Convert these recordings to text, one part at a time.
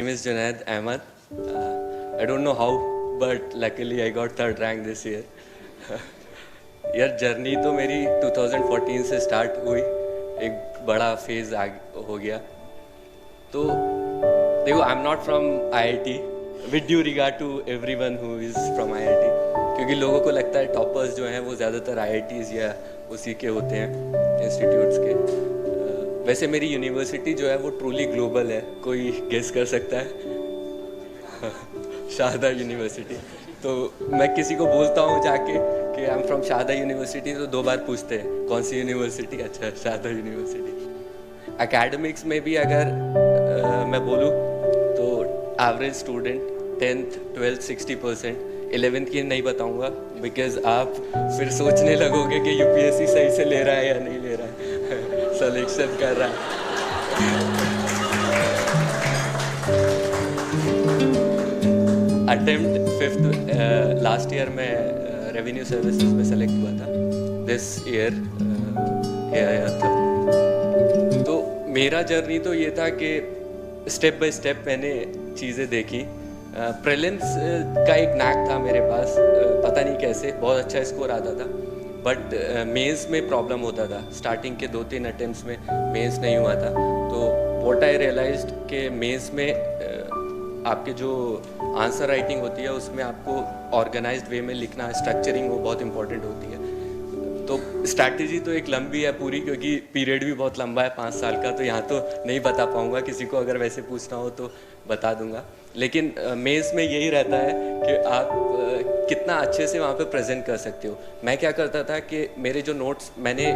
name is Junaid Ahmed. I don't know how, but luckily I got third rank this year. यार journey तो मेरी 2014 से start हुई, एक बड़ा फेज हो गया। तो देखो, I am not from IIT, with due regard to everyone who is from IIT, क्योंकि लोगों को लगता है टॉपर्स जो हैं वो ज़्यादातर आईआईटीज़ या उसी के होते हैं, इंस्टीट्यूट्स के। वैसे मेरी यूनिवर्सिटी जो है वो ट्रूली ग्लोबल है, कोई गेस कर सकता है? शाहदा यूनिवर्सिटी। तो मैं किसी को बोलता हूँ जाके कि I am from Shahada university, तो 2 बार पूछते हैं कौन सी यूनिवर्सिटी? अच्छा, शाहदा यूनिवर्सिटी। एकेडमिक्स में भी अगर मैं बोलूँ तो average student 10th 12th 60%, 11th की नहीं बताऊँगा बिकॉज आप फिर सोचने लगोगे कि यूपीएससी सही से ले रहा है या नहीं ले रहा है, सिलेक्शन कर रहा है। अटेम्प्ट 5th लास्ट ईयर में रेवेन्यू सर्विसेज में सेलेक्ट हुआ था, दिस ईयर आया था। तो मेरा जर्नी तो ये था कि स्टेप बाय स्टेप मैंने चीज़ें देखी। प्रीलिम्स का एक नैक था मेरे पास, पता नहीं कैसे बहुत अच्छा स्कोर आता था, बट मेंस में प्रॉब्लम होता था। स्टार्टिंग के 2-3 अटेम्प्ट्स में मेंस नहीं हुआ था। तो व्हाट आई रियलाइज्ड कि मेंस में आपके जो आंसर राइटिंग होती है उसमें आपको ऑर्गेनाइज्ड वे में लिखना, स्ट्रक्चरिंग वो बहुत इंपॉर्टेंट होती है। तो स्ट्रैटेजी तो एक लंबी है पूरी, क्योंकि पीरियड भी बहुत लंबा है 5 साल का, तो यहाँ तो नहीं बता पाऊँगा। किसी को अगर वैसे पूछना हो तो बता दूँगा। लेकिन मेंस में यही रहता है कि आप कितना अच्छे से वहाँ पे प्रेजेंट कर सकते हो। मैं क्या करता था कि मेरे जो नोट्स मैंने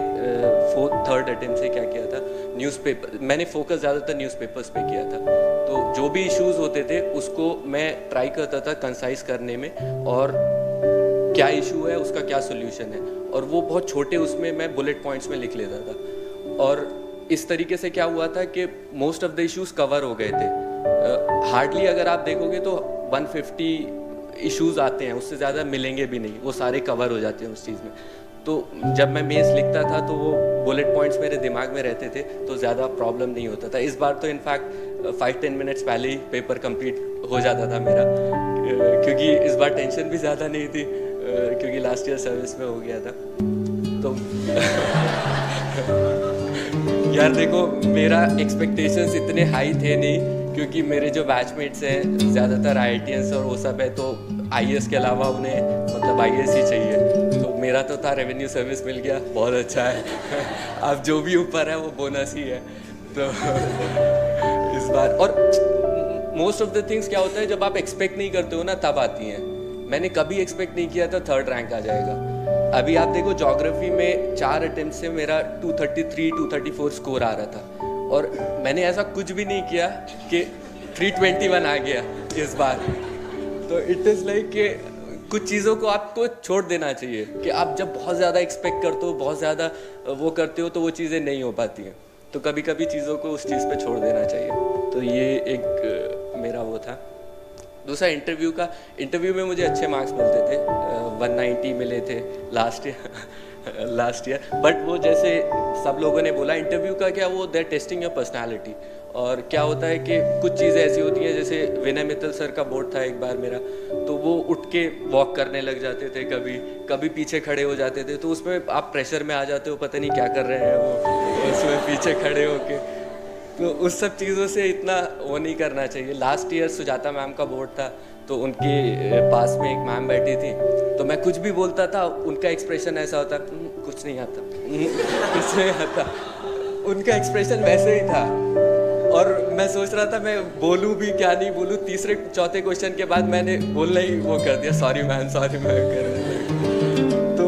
4th 3rd अटेम्प्ट से क्या किया था, न्यूज़पेपर, मैंने फोकस ज़्यादातर न्यूज़पेपर्स पे किया था। तो जो भी इश्यूज़ होते थे उसको मैं ट्राई करता था कंसाइज करने में, और क्या इशू है उसका क्या सोल्यूशन है, और वो बहुत छोटे उसमें मैं बुलेट पॉइंट्स में लिख लेता था। और इस तरीके से क्या हुआ था कि most of the issues cover हो गए थे। हार्डली अगर आप देखोगे तो 150 इश्यूज़ आते हैं, उससे ज़्यादा मिलेंगे भी नहीं, वो सारे कवर हो जाते हैं उस चीज़ में। तो जब मैं मेंस लिखता था तो वो बुलेट पॉइंट्स मेरे दिमाग में रहते थे, तो ज़्यादा प्रॉब्लम नहीं होता था। इस बार तो इनफैक्ट 5-10 मिनट्स पहले ही पेपर कंप्लीट हो जाता था मेरा, क्योंकि इस बार टेंशन भी ज़्यादा नहीं थी, क्योंकि लास्ट ईयर सर्विस में हो गया था। तो यार देखो, मेरा एक्सपेक्टेशंस इतने हाई थे नहीं, क्योंकि मेरे जो बैचमेट्स हैं ज़्यादातर आईआईटीएंस और वो सब है, तो आईएएस के अलावा उन्हें मतलब आईएएस ही चाहिए। तो मेरा तो था रेवेन्यू सर्विस मिल गया, बहुत अच्छा है। अब जो भी ऊपर है वो बोनस ही है। तो इस बार, और मोस्ट ऑफ द थिंग्स क्या होता है, जब आप एक्सपेक्ट नहीं करते हो ना तब आती हैं। मैंने कभी एक्सपेक्ट नहीं किया था 3rd रैंक आ जाएगा। अभी आप देखो, ज्योग्राफी में 4 अटेम्प्ट से मेरा 233 234 स्कोर आ रहा था, और मैंने ऐसा कुछ भी नहीं किया कि 321 आ गया इस बार। तो इट इज़ लाइक कि कुछ चीज़ों को आपको छोड़ देना चाहिए, कि आप जब बहुत ज़्यादा एक्सपेक्ट करते हो, बहुत ज़्यादा वो करते हो, तो वो चीज़ें नहीं हो पाती हैं। तो कभी कभी चीज़ों को उस चीज़ पे छोड़ देना चाहिए। तो ये एक मेरा वो था। दूसरा इंटरव्यू में मुझे अच्छे मार्क्स मिलते थे, 190 मिले थे लास्ट ईयर। बट वो जैसे सब लोगों ने बोला, इंटरव्यू का क्या, वो देयर टेस्टिंग योर पर्सनालिटी। और क्या होता है कि कुछ चीज़ें ऐसी होती हैं, जैसे विनय मित्तल सर का बोर्ड था एक बार मेरा, तो वो उठ के वॉक करने लग जाते थे, कभी पीछे खड़े हो जाते थे। तो उसमें आप प्रेशर में आ जाते हो, पता नहीं क्या कर रहे हैं वो, उसमें पीछे खड़े होके। तो उस सब चीज़ों से इतना वो नहीं करना चाहिए। लास्ट ईयर सुजाता मैम का बोर्ड था, तो उनके पास में एक मैम बैठी थी, तो मैं कुछ भी बोलता था, उनका एक्सप्रेशन ऐसा होता, कुछ नहीं आता, कुछ नहीं आता। उनका एक्सप्रेशन वैसे ही था, और मैं सोच रहा था मैं बोलूँ भी क्या नहीं बोलूँ। 3-4 क्वेश्चन के बाद मैंने बोलना ही वो कर दिया, सॉरी मैम कर दिया। तो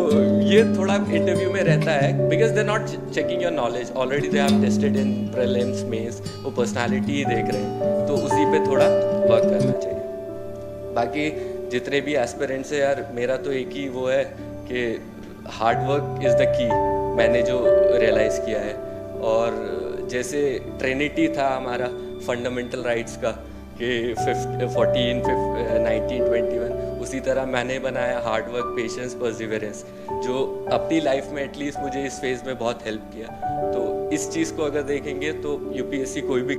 ये थोड़ा इंटरव्यू में रहता है, because they not checking your knowledge, already they have tested in prelims mains, वो पर्सनालिटी ही देख रहे हैं, तो उसी पे थोड़ा वर्क करना चाहिए। बाकी जितने भी एस्पिरेंट्स हैं यार, मेरा तो एक ही वो है कि hard work is the key, मैंने जो रियलाइज़ किया है। और जैसे ट्रिनिटी था हमारा फंडामेंटल राइट्स का कि 14 19 21, उसी तरह मैंने बनाया हार्ड वर्क, पेशेंस, परसिवरेंस, जो अपनी लाइफ में एटलीस्ट मुझे इस फेज़ में बहुत हेल्प किया। तो इस चीज़ को अगर देखेंगे तो यूपीएससी कोई भी